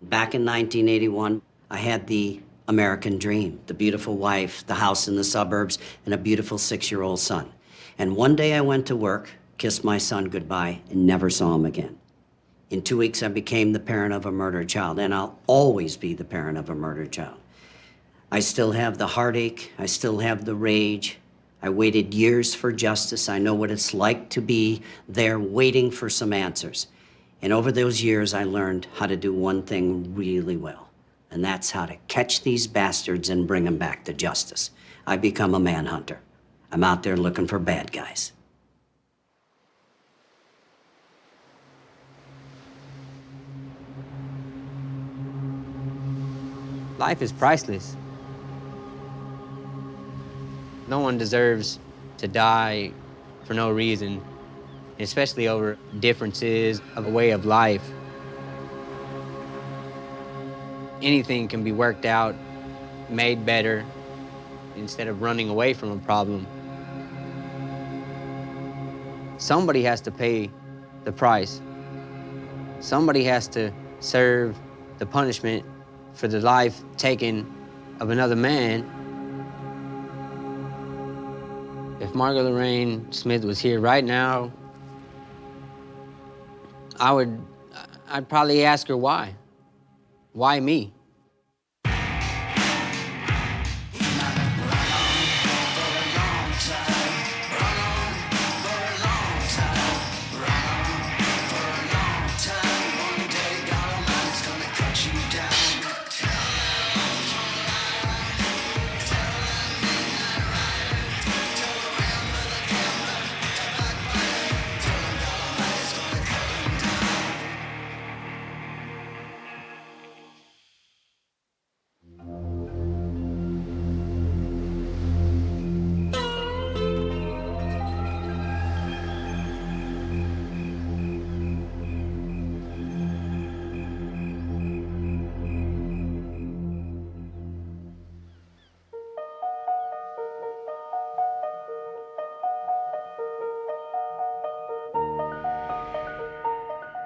Back in 1981, I had the American dream, the beautiful wife, the house in the suburbs, and a beautiful 6-year-old son. And one day I went to work, kissed my son goodbye, and never saw him again. In 2 weeks, I became the parent of a murdered child, and I'll always be the parent of a murdered child. I still have the heartache, I still have the rage. I waited years for justice. I know what it's like to be there waiting for some answers. And over those years, I learned how to do one thing really well, and that's how to catch these bastards and bring them back to justice. I become a manhunter. I'm out there looking for bad guys. Life is priceless. No one deserves to die for no reason, especially over differences of a way of life. Anything can be worked out, made better, instead of running away from a problem. Somebody has to pay the price. Somebody has to serve the punishment for the life taken of another man. If Margaret Lorrain Smith was here right now, I'd probably ask her why. Why me?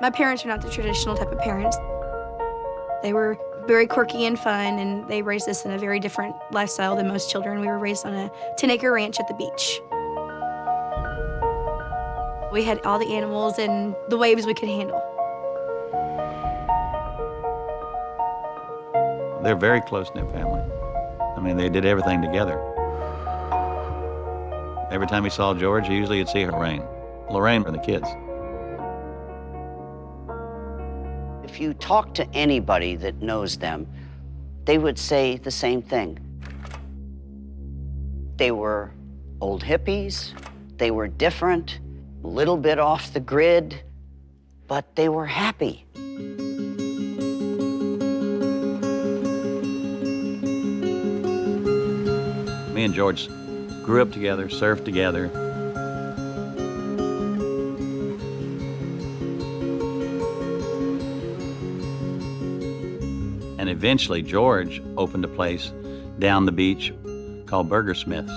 My parents are not the traditional type of parents. They were very quirky and fun, and they raised us in a very different lifestyle than most children. We were raised on a 10-acre ranch at the beach. We had all the animals and the waves we could handle. They're a very close-knit family. I mean, they did everything together. Every time he saw George, usually he'd see Lorraine and the kids. If you talk to anybody that knows them, they would say the same thing. They were old hippies, they were different, a little bit off the grid, but they were happy. Me and George grew up together, surfed together. And eventually, George opened a place down the beach called Burger Smith's.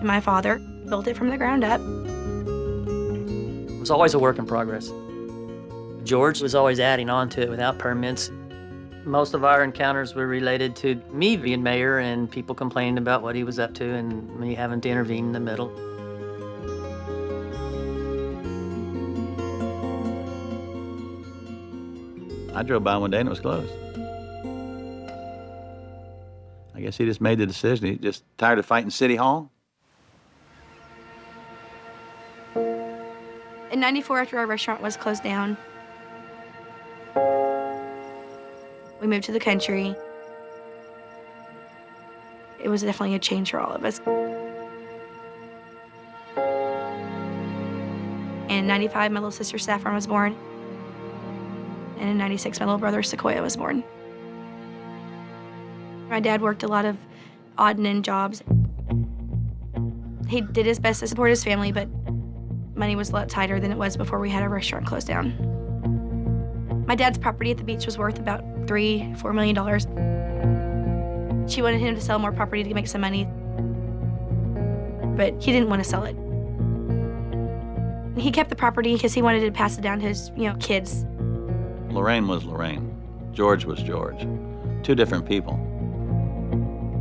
My father built it from the ground up. It was always a work in progress. George was always adding on to it without permits. Most of our encounters were related to me being mayor and people complaining about what he was up to and me having to intervene in the middle. I drove by one day and it was closed. I guess he just made the decision. He just tired of fighting City Hall. In '94, after our restaurant was closed down, we moved to the country. It was definitely a change for all of us. In '95, my little sister Saffron was born. And in '96, my little brother Sequoia was born. My dad worked a lot of odd and end jobs. He did his best to support his family, but money was a lot tighter than it was before we had our restaurant closed down. My dad's property at the beach was worth about $4 million. She wanted him to sell more property to make some money, but he didn't want to sell it. He kept the property because he wanted to pass it down to his, kids. Lorraine was Lorraine. George was George. Two different people.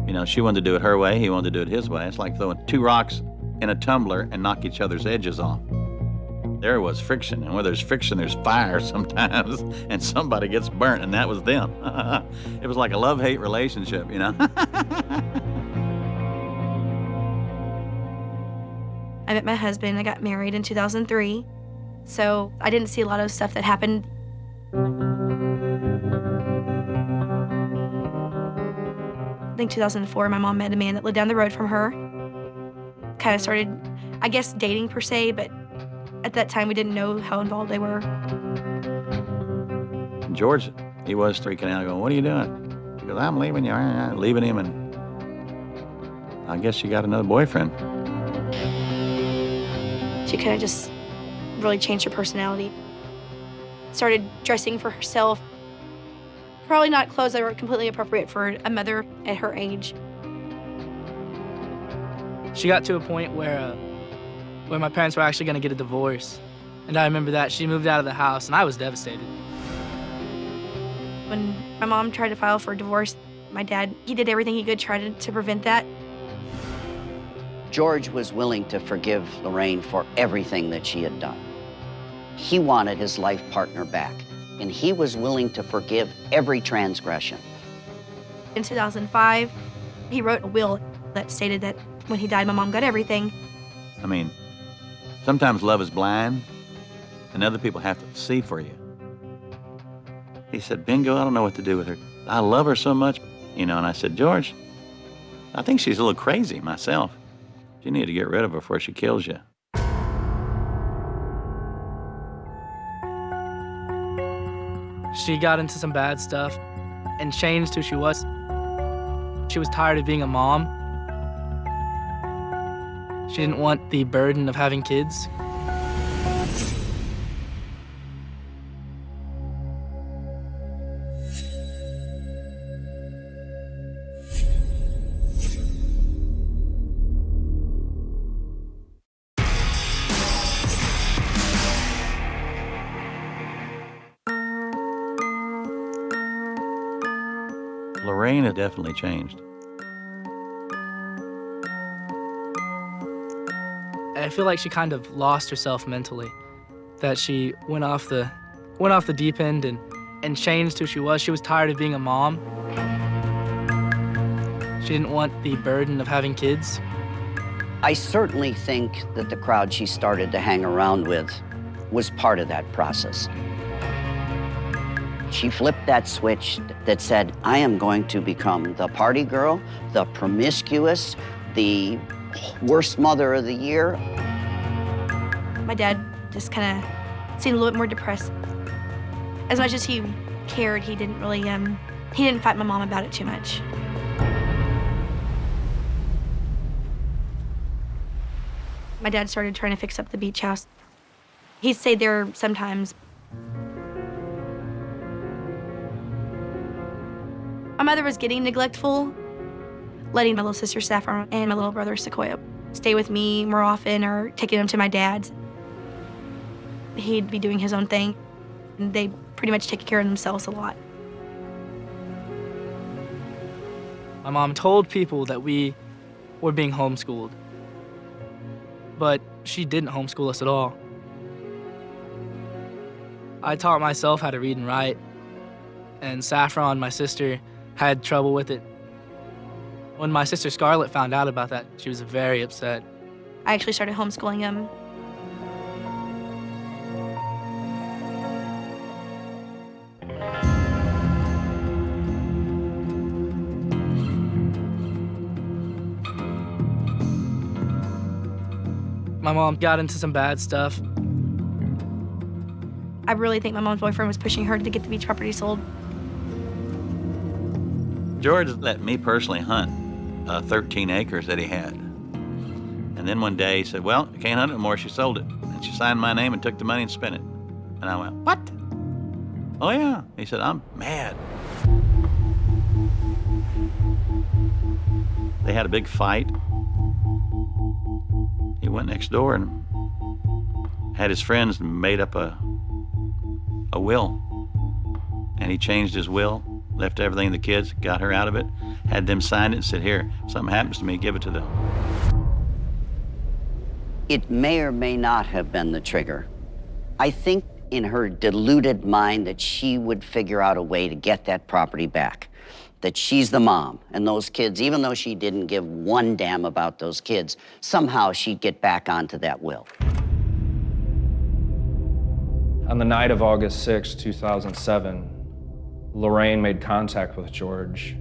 You know, she wanted to do it her way, he wanted to do it his way. It's like throwing two rocks in a tumbler and knock each other's edges off. There was friction, and where there's friction, there's fire sometimes, and somebody gets burnt, and that was them. It was like a love-hate relationship, you know? I met my husband. I got married in 2003, so I didn't see a lot of stuff that happened. I think 2004, my mom met a man that lived down the road from her. Kind of started, I guess, dating per se, but at that time we didn't know how involved they were. George, he was freaking out, going, "What are you doing?" He goes, "I'm leaving you." I'm leaving him, and I guess she got another boyfriend. She kind of just really changed her personality. Started dressing for herself. Probably not clothes that were completely appropriate for a mother at her age. She got to a point where my parents were actually going to get a divorce. And I remember that. She moved out of the house, and I was devastated. When my mom tried to file for a divorce, my dad, he did everything he could try to prevent that. George was willing to forgive Lorraine for everything that she had done. He wanted his life partner back, and he was willing to forgive every transgression. In 2005, he wrote a will that stated that when he died, my mom got everything. I mean, sometimes love is blind, and other people have to see for you. He said, "Bingo, I don't know what to do with her. I love her so much." You know, and I said, "George, I think she's a little crazy myself. You need to get rid of her before she kills you." She got into some bad stuff and changed who she was. She was tired of being a mom. She didn't want the burden of having kids. Lorraine had definitely changed. I feel like she kind of lost herself mentally, that she went off the deep end and changed who she was. She was tired of being a mom. She didn't want the burden of having kids. I certainly think that the crowd she started to hang around with was part of that process. She flipped that switch that said, "I am going to become the party girl, the promiscuous, the worst mother of the year." My dad just kind of seemed a little bit more depressed. As much as he cared, he didn't really, he didn't fight my mom about it too much. My dad started trying to fix up the beach house. He stayed there sometimes. My mother was getting neglectful, letting my little sister Saffron and my little brother Sequoia stay with me more often or taking them to my dad's. He'd be doing his own thing, and they pretty much take care of themselves a lot. My mom told people that we were being homeschooled, but she didn't homeschool us at all. I taught myself how to read and write, and Saffron, my sister, had trouble with it. When my sister Scarlett found out about that, she was very upset. I actually started homeschooling him. My mom got into some bad stuff. I really think my mom's boyfriend was pushing her to get the beach property sold. George let me personally hunt 13 acres that he had. And then one day he said, "Well, you can't hunt it anymore." She sold it. And she signed my name and took the money and spent it. And I went, "What?" "Oh, yeah." He said, "I'm mad." They had a big fight. He went next door and had his friends made up a will. and he changed his will, left everything to the kids, got her out of it, had them sign it and said, here, if something happens to me, give it to them. It may or may not have been the trigger. I think in her deluded mind that she would figure out a way to get that property back, that she's the mom, and those kids, even though she didn't give one damn about those kids, somehow she'd get back onto that will. On the night of August 6, 2007, Lorraine made contact with George.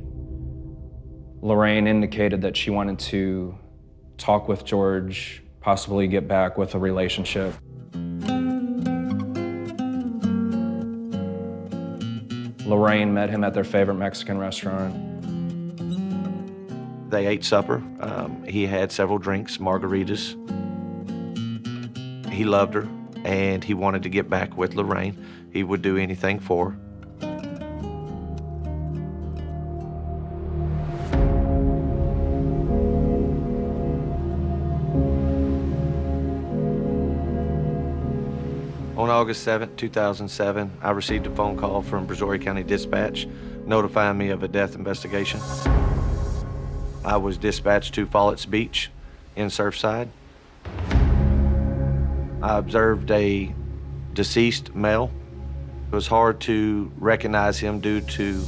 Lorraine indicated that she wanted to talk with George, possibly get back with a relationship. Lorraine met him at their favorite Mexican restaurant. They ate supper. He had several drinks, margaritas. He loved her, and he wanted to get back with Lorraine. He would do anything for her. On August 7, 2007, I received a phone call from Brazoria County Dispatch notifying me of a death investigation. I was dispatched to Follett's Beach in Surfside. I observed a deceased male. It was hard to recognize him due to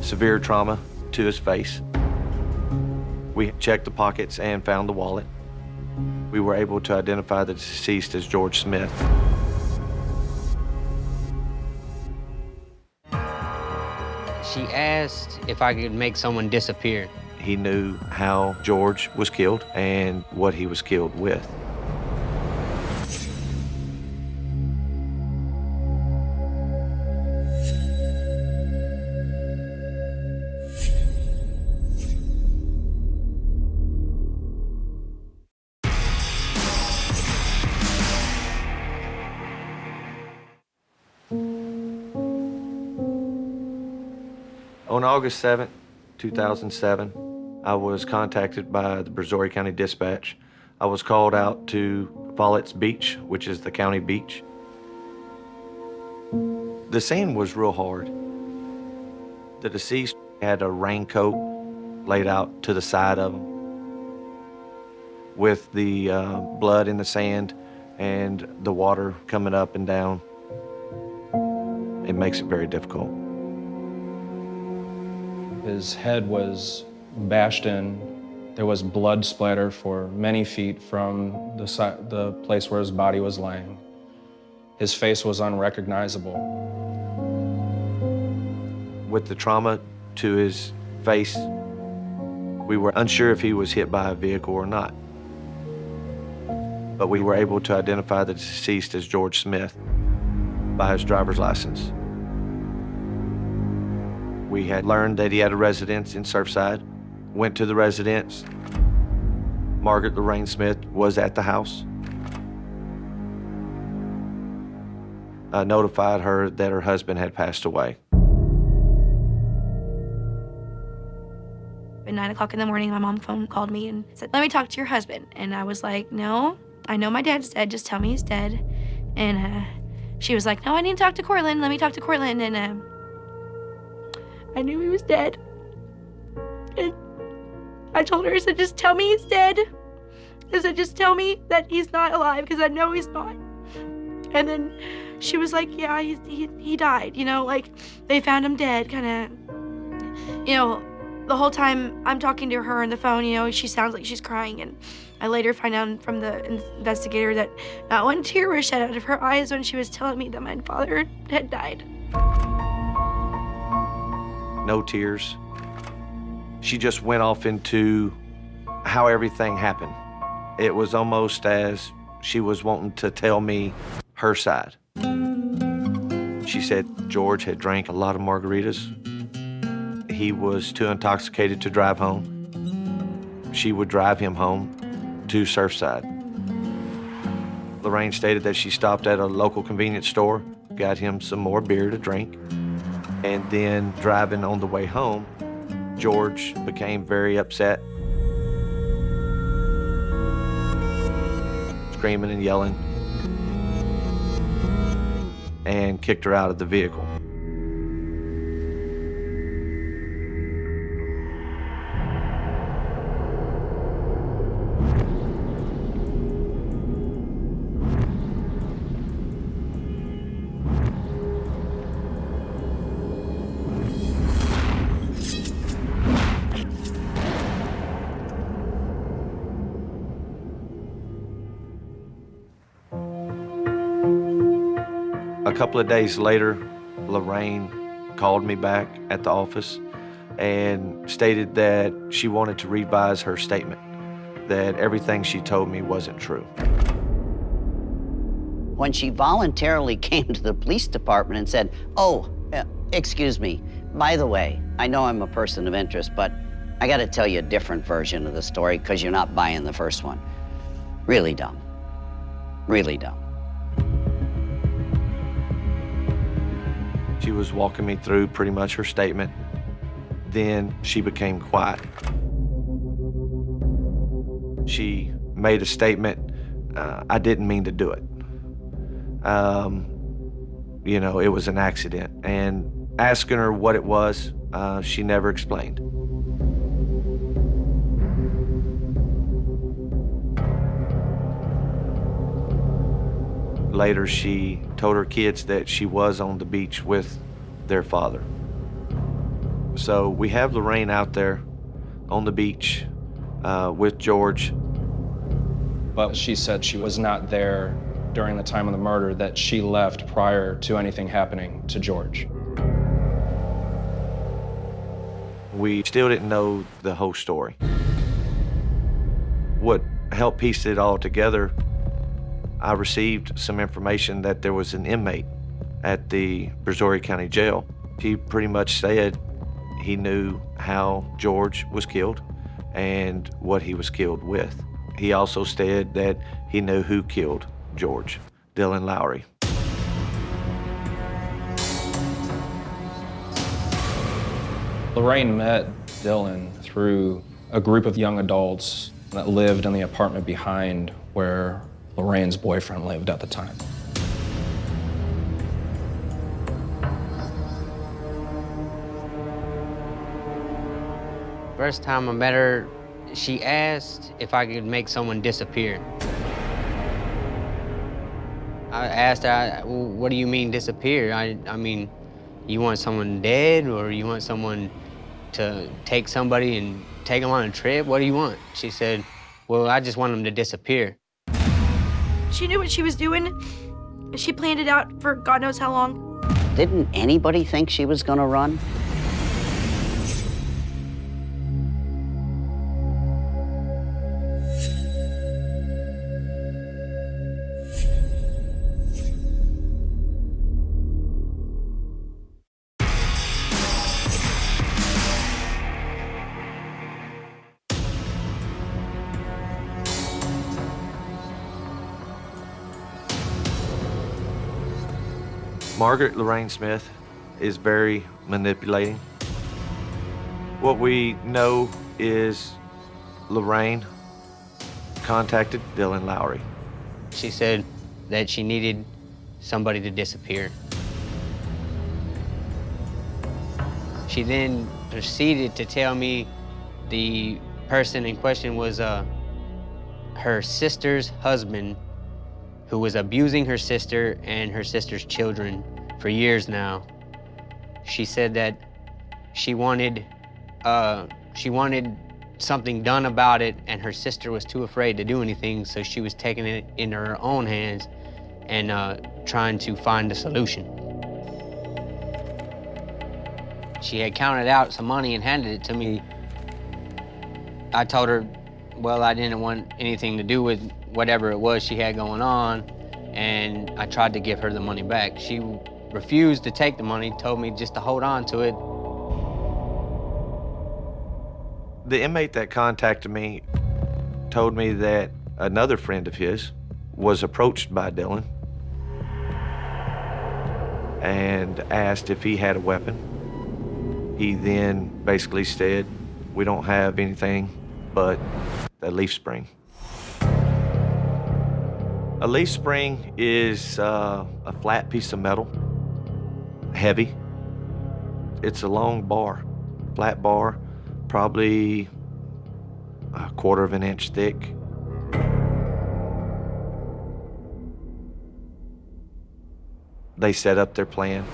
severe trauma to his face. We checked the pockets and found the wallet. We were able to identify the deceased as George Smith. She asked if I could make someone disappear. He knew how George was killed and what he was killed with. On August 7, 2007, I was contacted by the Brazoria County Dispatch. I was called out to Follett's Beach, which is the county beach. The scene was real hard. The deceased had a raincoat laid out to the side of him with the blood in the sand and the water coming up and down. It makes it very difficult. His head was bashed in. There was blood splatter for many feet from the place where his body was laying. His face was unrecognizable. With the trauma to his face, we were unsure if he was hit by a vehicle or not. But we were able to identify the deceased as George Smith by his driver's license. We had learned that he had a residence in Surfside, went to the residence. Margaret Lorrain Smith was at the house. I notified her that her husband had passed away. At 9 o'clock in the morning, my mom phone called me and said, let me talk to your husband. And I was like, no, I know my dad's dead. Just tell me he's dead. And she was like, no, I need to talk to Cortland. Let me talk to Cortland. And I knew he was dead. And I told her, I said, just tell me he's dead. I said, just tell me that he's not alive, because I know he's not. And then she was like, yeah, he died, you know, like they found him dead, kind of, you know, the whole time I'm talking to her on the phone, you know, she sounds like she's crying. And I later find out from the investigator that not one tear was shed out of her eyes when she was telling me that my father had died. No tears. She just went off into how everything happened. It was almost as she was wanting to tell me her side. She said George had drank a lot of margaritas. He was too intoxicated to drive home. She would drive him home to Surfside. Lorraine stated that she stopped at a local convenience store, got him some more beer to drink, and then driving on the way home, George became very upset, screaming and yelling, and kicked her out of the vehicle. couple of days later, Lorraine called me back at the office and stated that she wanted to revise her statement, that everything she told me wasn't true. When she voluntarily came to the police department and said, "Oh, excuse me, by the way, I know I'm a person of interest, but I got to tell you a different version of the story because you're not buying the first one." Really dumb. Really dumb. She was walking me through pretty much her statement. Then she became quiet. She made a statement, "I didn't mean to do it. You know, it was an accident." And asking her what it was, she never explained. Later, she told her kids that she was on the beach with their father. So we have Lorraine out there on the beach with George. But she said she was not there during the time of the murder, that she left prior to anything happening to George. We still didn't know the whole story. What helped piece it all together, I received some information that there was an inmate at the Brazoria County Jail. He pretty much said he knew how George was killed and what he was killed with. He also said that he knew who killed George, Dylan Lowry. Lorraine met Dylan through a group of young adults that lived in the apartment behind where Lorraine's boyfriend lived at the time. First time I met her, she asked if I could make someone disappear. I asked her, "Well, what do you mean disappear? I mean, you want someone dead, or you want someone to take somebody and take them on a trip? What do you want?" She said, "Well, I just want them to disappear." She knew what she was doing. She planned it out for God knows how long. Didn't anybody think she was going to run? Margaret Lorrain Smith is very manipulating. What we know is Lorraine contacted Dylan Lowry. She said that she needed somebody to disappear. She then proceeded to tell me the person in question was her sister's husband, who was abusing her sister and her sister's children for years now. She said that she wanted something done about it, and her sister was too afraid to do anything, so she was taking it in her own hands and trying to find a solution. She had counted out some money and handed it to me. I told her, well, I didn't want anything to do with whatever it was she had going on, and I tried to give her the money back. She refused to take the money, told me just to hold on to it. The inmate that contacted me told me that another friend of his was approached by Dylan and asked if he had a weapon. He then basically said, "We don't have anything but a leaf spring." A leaf spring is a flat piece of metal, heavy. It's a long bar, flat bar, probably a 1/4 of an inch thick. They set up their plan.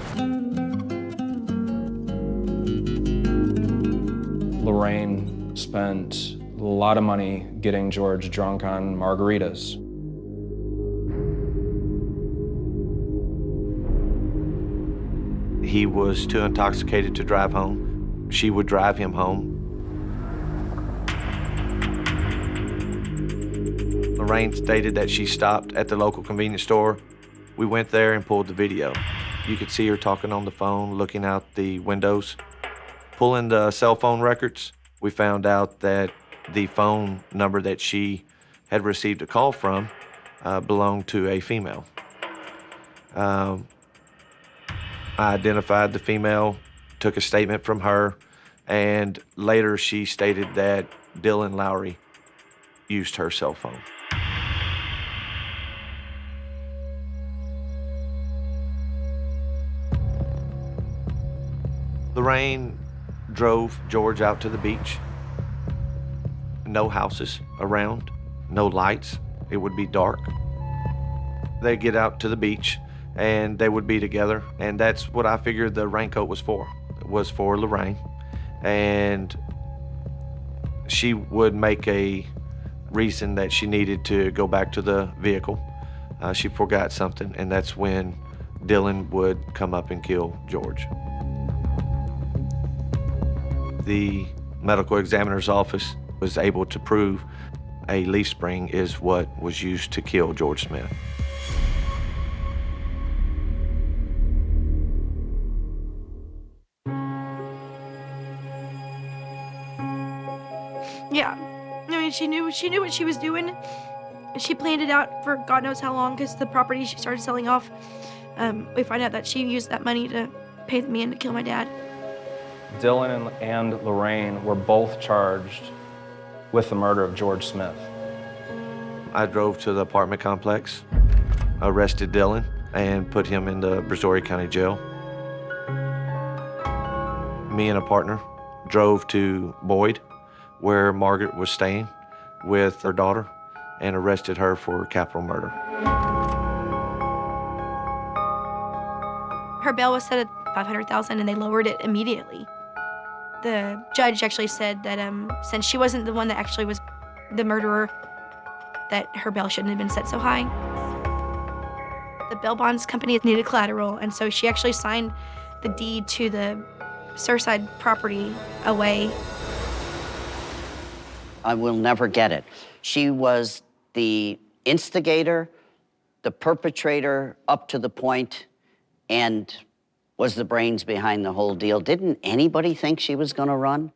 Lorraine spent a lot of money getting George drunk on margaritas. he was too intoxicated to drive home. She would drive him home. Lorraine stated that she stopped at the local convenience store. We went there and pulled the video. You could see her talking on the phone, looking out the windows. Pulling the cell phone records, we found out that the phone number that she had received a call from belonged to a female. I identified the female, took a statement from her, and later she stated that Dylan Lowry used her cell phone. Lorraine drove George out to the beach. No houses around, no lights. It would be dark. They'd get out to the beach and they would be together. And that's what I figured the raincoat was for. It was for Lorraine. And she would make a reason that she needed to go back to the vehicle. She forgot something, and that's when Dylan would come up and kill George. The medical examiner's office was able to prove a leaf spring is what was used to kill George Smith. Yeah, I mean, she knew what she was doing. She planned it out for God knows how long, because the property she started selling off, we find out that she used that money to pay the man to kill my dad. Dylan and Lorraine were both charged with the murder of George Smith. I drove to the apartment complex, arrested Dylan, and put him in the Brazoria County Jail. Me and a partner drove to Boyd, where Margaret was staying with her daughter, and arrested her for capital murder. Her bail was set at $500,000, and they lowered it immediately. The judge actually said that since she wasn't the one that actually was the murderer, that her bail shouldn't have been set so high. The bail bonds company needed collateral, and so she actually signed the deed to the Surfside property away. I will never get it. She was the instigator, the perpetrator up to the point, and was the brains behind the whole deal. Didn't anybody think she was gonna run?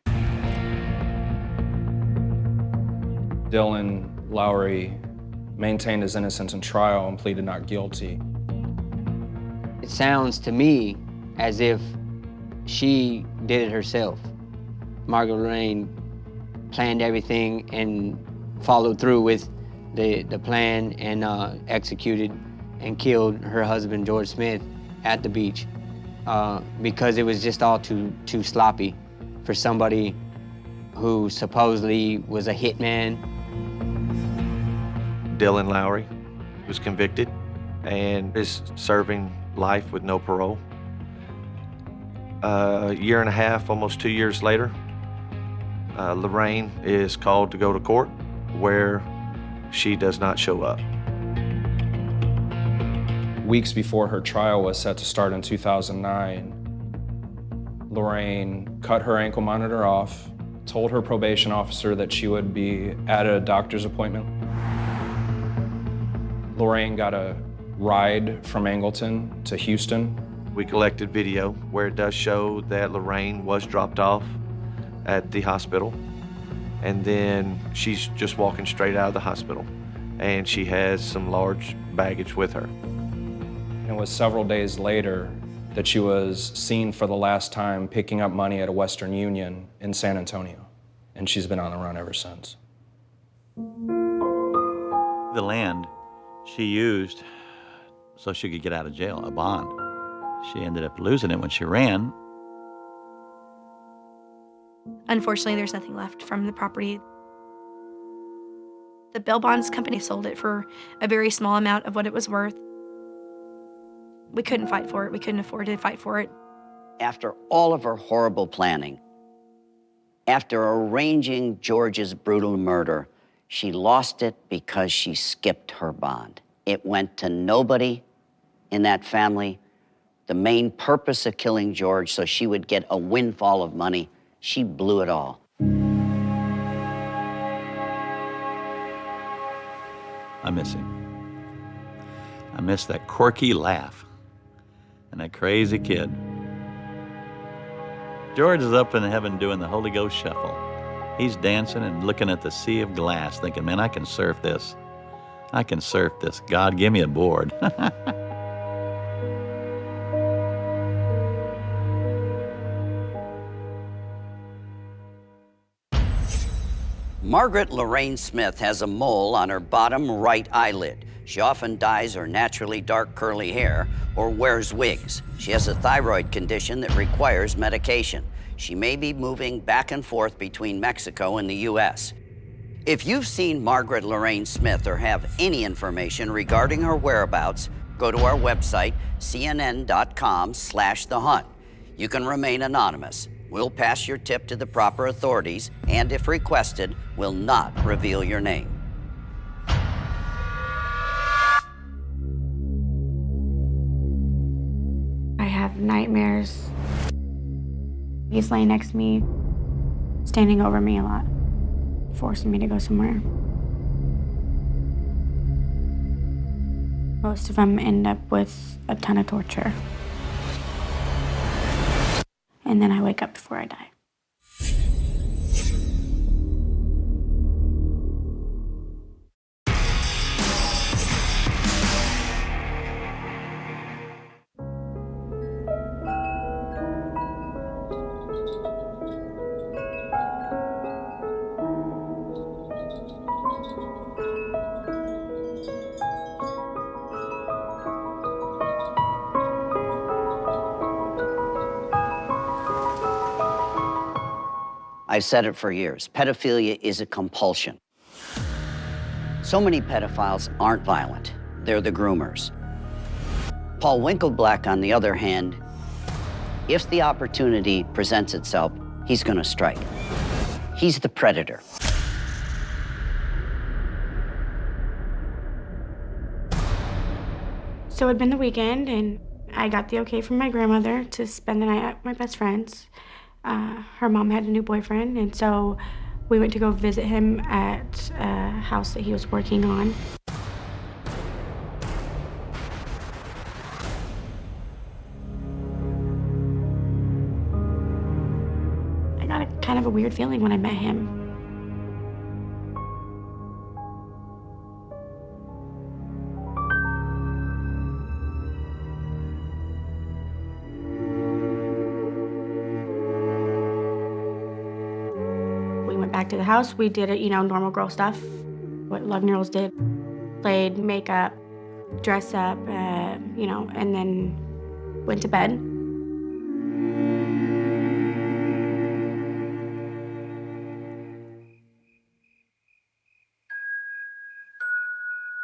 Dylan Lowry maintained his innocence in trial and pleaded not guilty. It sounds to me as if she did it herself. Margaret Lorrain planned everything and followed through with the plan and executed and killed her husband, George Smith, at the beach because it was just all too sloppy for somebody who supposedly was a hitman. Dylan Lowry was convicted and is serving life with no parole. A year and a half, almost 2 years later, Lorraine is called to go to court, where she does not show up. Weeks before her trial was set to start in 2009, Lorraine cut her ankle monitor off, told her probation officer that she would be at a doctor's appointment. Lorraine got a ride from Angleton to Houston. We collected video where it does show that Lorraine was dropped off at the hospital, and then she's just walking straight out of the hospital, and she has some large baggage with her. And it was several days later that she was seen for the last time picking up money at a Western Union in San Antonio, and she's been on the run ever since. The land she used so she could get out of jail, a bond. She ended up losing it when she ran. Unfortunately, there's nothing left from the property. The bail bonds company sold it for a very small amount of what it was worth. We couldn't fight for it. We couldn't afford to fight for it. After all of her horrible planning, after arranging George's brutal murder, she lost it because she skipped her bond. It went to nobody in that family the main purpose of killing George so she would get a windfall of money, she blew it all. I miss him. I miss that quirky laugh and that crazy kid. George is up in heaven doing the Holy Ghost shuffle. He's dancing and looking at the sea of glass, thinking, man, I can surf this. I can surf this. God, give me a board. Margaret Lorrain Smith has a mole on her bottom right eyelid. She often dyes her naturally dark curly hair or wears wigs. She has a thyroid condition that requires medication. She may be moving back and forth between Mexico and the U.S. If you've seen Margaret Lorrain Smith or have any information regarding her whereabouts, go to our website, cnn.com/thehunt. You can remain anonymous. We'll pass your tip to the proper authorities, and if requested, will not reveal your name. I have nightmares. He's laying next to me, standing over me a lot, forcing me to go somewhere. Most of them end up with a ton of torture. And then I wake up before I die. I've said it for years, pedophilia is a compulsion. So many pedophiles aren't violent, they're the groomers. Paul Winklebleck, on the other hand, if the opportunity presents itself, he's gonna strike. He's the predator. So it'd been the weekend, and I got the okay from my grandmother to spend the night at my best friend's. Her mom had a new boyfriend, and so we went to go visit him at a house that he was working on. I got a kind of a weird feeling when I met him. Back to the house, we did it, normal girl stuff, what love girls did. Played makeup, dress up, and then went to bed.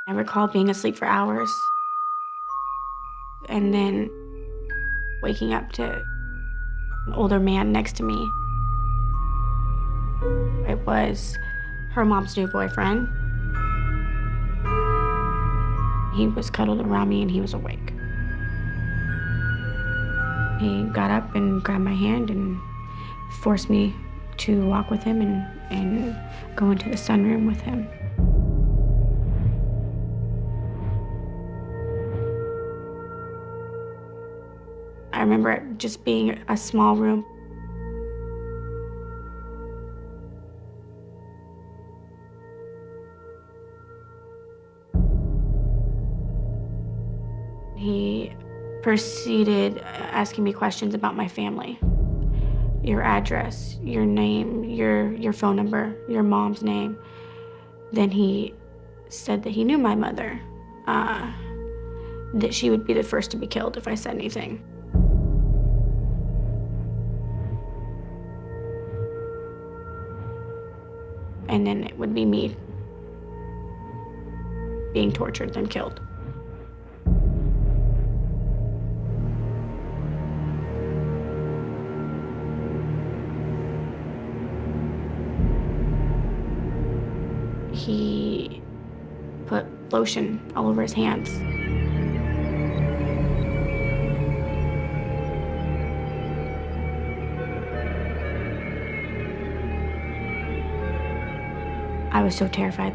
I recall being asleep for hours and then waking up to an older man next to me. It was her mom's new boyfriend. He was cuddled around me and he was awake. He got up and grabbed my hand and forced me to walk with him and go into the sunroom with him. I remember it just being a small room. He proceeded asking me questions about my family, your address, your name, your phone number, your mom's name. Then he said that he knew my mother, that she would be the first to be killed if I said anything. And then it would be me being tortured, then killed. He put lotion all over his hands. I was so terrified.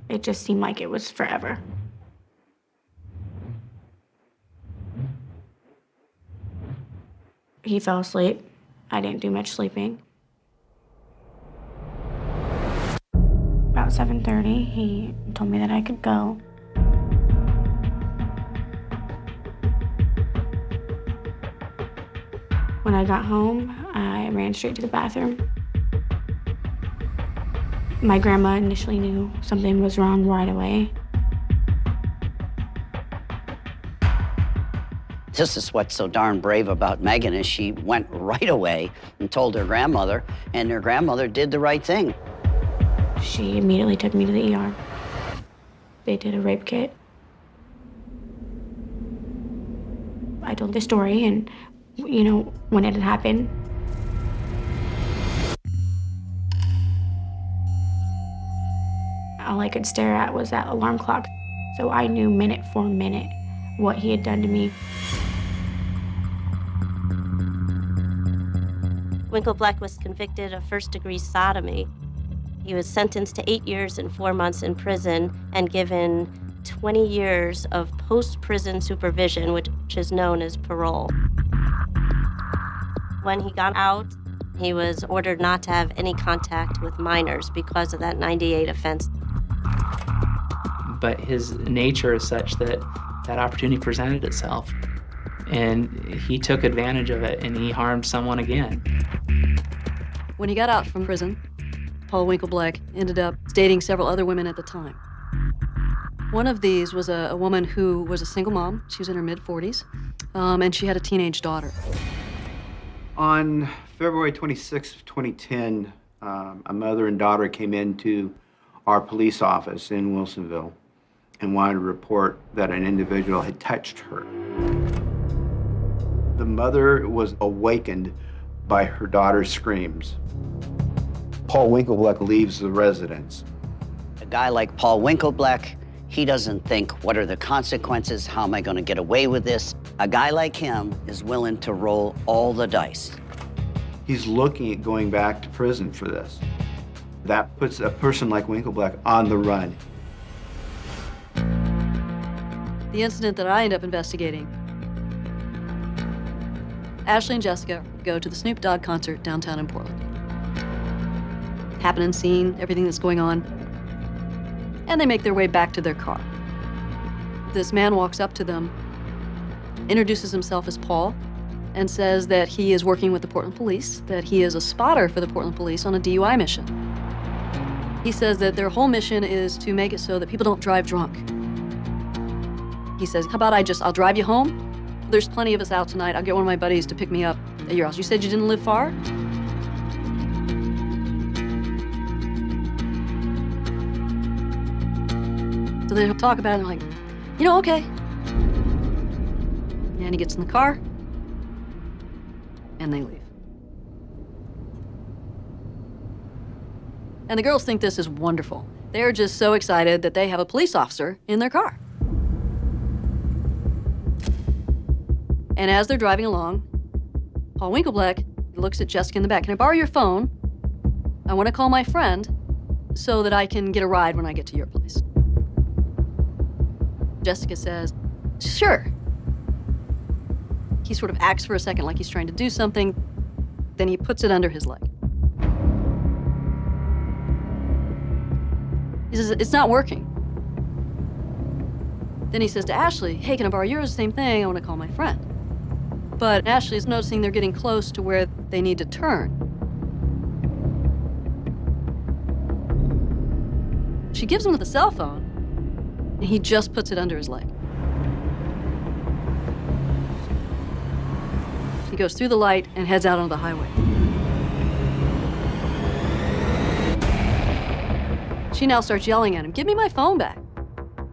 It just seemed like it was forever. He fell asleep. I didn't do much sleeping. About 7:30, he told me that I could go. When I got home, I ran straight to the bathroom. My grandma initially knew something was wrong right away. This is what's so darn brave about Megan is she went right away and told her grandmother, and her grandmother did the right thing. She immediately took me to the ER. They did a rape kit. I told the story and, when it had happened. All I could stare at was that alarm clock. So I knew minute for minute what he had done to me. Winklebleck was convicted of first-degree sodomy. He was sentenced to 8 years and 4 months in prison and given 20 years of post-prison supervision, which is known as parole. When he got out, he was ordered not to have any contact with minors because of that 98 offense. But his nature is such that that opportunity presented itself, and he took advantage of it, and he harmed someone again. When he got out from prison, Paul Winklebleck ended up dating several other women at the time. One of these was a woman who was a single mom. She was in her mid-40s, and she had a teenage daughter. On February 26th of 2010, a mother and daughter came into our police office in Wilsonville and wanted to report that an individual had touched her. The mother was awakened by her daughter's screams. Paul Winklebleck leaves the residence. A guy like Paul Winklebleck, he doesn't think, what are the consequences? How am I going to get away with this? A guy like him is willing to roll all the dice. He's looking at going back to prison for this. That puts a person like Winklebleck on the run. The incident that I end up investigating, Ashley and Jessica go to the Snoop Dogg concert downtown in Portland. Happen and seen everything that's going on, and they make their way back to their car. This man walks up to them, introduces himself as Paul, and says that he is working with the Portland police, that he is a spotter for the Portland police on a DUI mission. He says that their whole mission is to make it so that people don't drive drunk. He says, how about I'll drive you home? There's plenty of us out tonight. I'll get one of my buddies to pick me up at your house. You said you didn't live far? So they talk about it and I'm like, okay. And he gets in the car and they leave. And the girls think this is wonderful. They're just so excited that they have a police officer in their car. And as they're driving along, Paul Winklebleck looks at Jessica in the back. Can I borrow your phone? I want to call my friend so that I can get a ride when I get to your place. Jessica says, sure. He sort of acts for a second like he's trying to do something, then he puts it under his leg. He says, it's not working. Then he says to Ashley, hey, can I borrow yours? Same thing, I want to call my friend. But Ashley's noticing they're getting close to where they need to turn. She gives him the cell phone, and he just puts it under his leg. He goes through the light and heads out onto the highway. She now starts yelling at him, give me my phone back.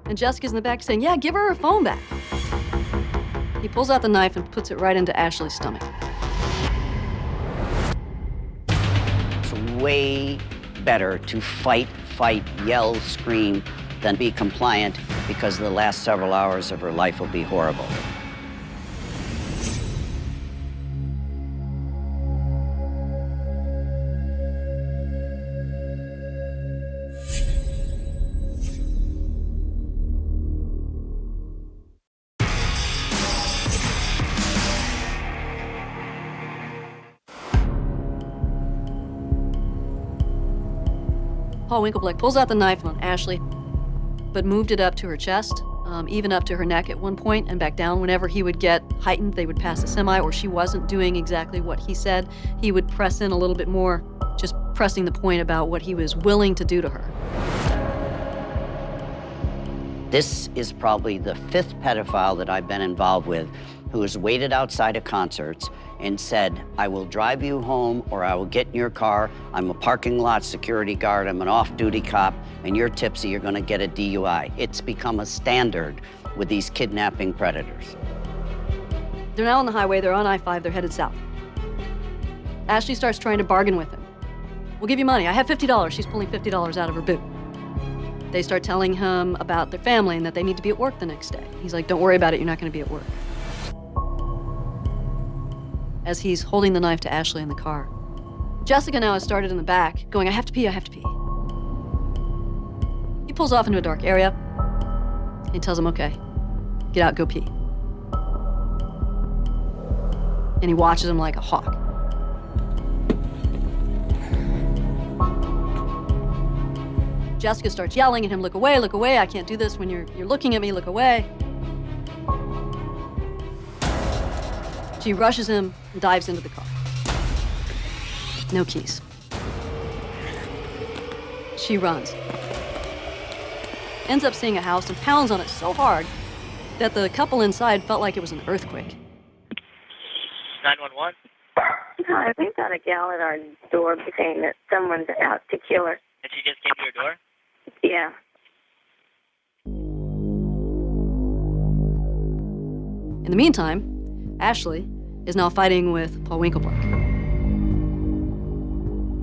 And Jessica's in the back saying, yeah, give her phone back. He pulls out the knife and puts it right into Ashley's stomach. It's way better to fight fight, yell, scream, than be compliant because the last several hours of her life will be horrible. Paul Winklebleck pulls out the knife on Ashley, but moved it up to her chest, even up to her neck at one point, and back down. Whenever he would get heightened, they would pass a semi, or she wasn't doing exactly what he said, he would press in a little bit more, just pressing the point about what he was willing to do to her. This is probably the 5th pedophile that I've been involved with who has waited outside of concerts and said, I will drive you home or I will get in your car. I'm a parking lot security guard. I'm an off-duty cop, and you're tipsy. You're going to get a DUI. It's become a standard with these kidnapping predators. They're now on the highway. They're on I-5. They're headed south. Ashley starts trying to bargain with him. We'll give you money. I have $50. She's pulling $50 out of her boot. They start telling him about their family and that they need to be at work the next day. He's like, don't worry about it. You're not going to be at work. As he's holding the knife to Ashley in the car, Jessica now has started in the back, going, I have to pee, I have to pee. He pulls off into a dark area. He tells him, okay, get out, go pee. And he watches him like a hawk. Jessica starts yelling at him, look away, I can't do this when you're looking at me, look away. She rushes him and dives into the car. No keys. She runs. Ends up seeing a house and pounds on it so hard that the couple inside felt like it was an earthquake. 911? Hi, we've got a gal at our door saying that someone's out to kill her. And she just came to your door? Yeah. In the meantime, Ashley is now fighting with Paul Winklebleck.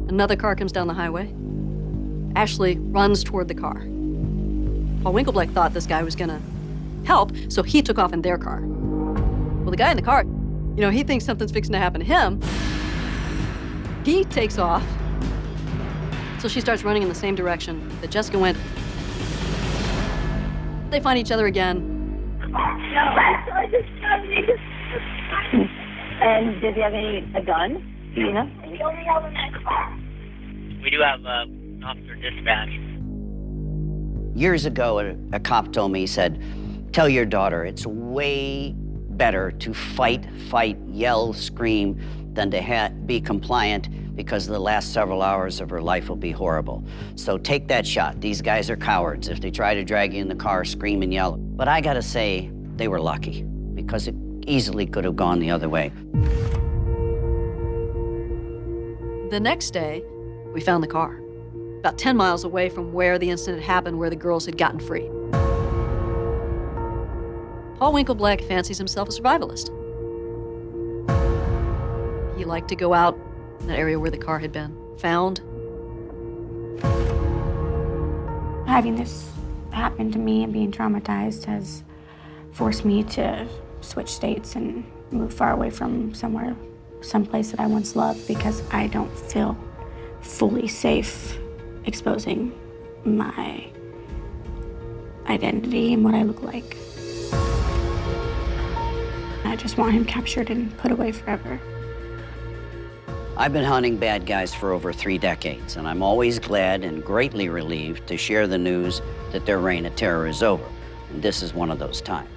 Another car comes down the highway. Ashley runs toward the car. Paul Winklebleck thought this guy was gonna help, so he took off in their car. Well, the guy in the car, he thinks something's fixing to happen to him. He takes off. So she starts running in the same direction that Jessica went. They find each other again. And does he have a gun? You know? We do have officer dispatch. Years ago, a cop told me, he said, tell your daughter it's way better to fight, yell, scream, than to be compliant because the last several hours of her life will be horrible. So take that shot. These guys are cowards. If they try to drag you in the car, scream and yell. But I gotta say, they were lucky because it easily could have gone the other way. The next day, we found the car, about 10 miles away from where the incident happened, where the girls had gotten free. Paul Winklebleck fancies himself a survivalist. He liked to go out in that area where the car had been found. Having this happen to me and being traumatized has forced me to switch states and move far away from someplace that I once loved because I don't feel fully safe exposing my identity and what I look like. I just want him captured and put away forever. I've been hunting bad guys for over 3 decades, and I'm always glad and greatly relieved to share the news that their reign of terror is over. And this is one of those times.